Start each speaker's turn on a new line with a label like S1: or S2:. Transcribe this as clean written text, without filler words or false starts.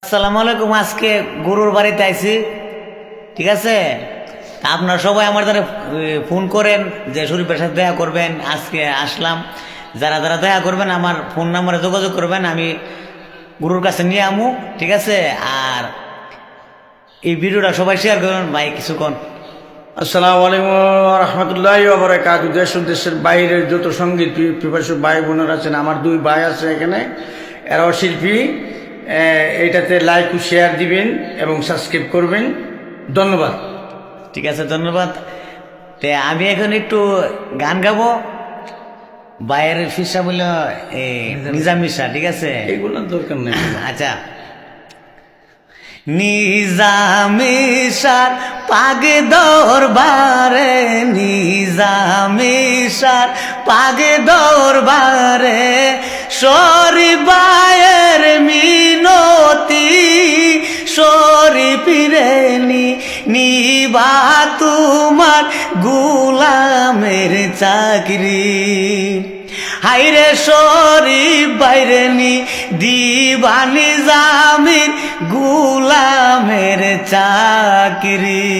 S1: আসসালামু আলাইকুম। আজকে গুরুর বাড়িতে আইছি, ঠিক আছে। তা আপনারা সবাই আমার দ্বারা ফোন করেন যে শরীফের সাথে দেখা করবেন। আজকে আসলাম, যারা যারা দেখা করবেন আমার ফোন নাম্বারে যোগাযোগ করবেন, আমি গুরুর কাছে নিয়ে আমু, ঠিক আছে। আর এই ভিডিওটা সবাই শেয়ার করবেন। ভাই কিছুক্ষণ।
S2: আসসালামু আলাইকুম রহমতুল্লাহ বারাকাতুহু। দেশ ও দেশের বাইরের যত সঙ্গীত পিপাসু ভাই বোনেরা আছেন, আমার দুই ভাই আছে এখানে, এরাও শিল্পী। এইটাতে লাইক ও শেয়ার দিবেন এবং সাবস্ক্রাইব করবেন। ধন্যবাদ।
S1: ঠিক আছে, ধন্যবাদ। তে আমি এখন একটু গান গাবো। বাইরের ফিসা বলল নিজাম মিশা, ঠিক আছে।
S2: এগুলোর দরকার নেই।
S1: আচ্ছা, নিজামিসার পাগে দরবারে, নিজামিসার পাগে দরবারে, শরীফায়ের মিনতি শরীফিরেনি নিবা তোমার গুলামের চাকরি। হাইরে শরীফ বাইরে নি দিবা নিজামের গুলামের চাকরি।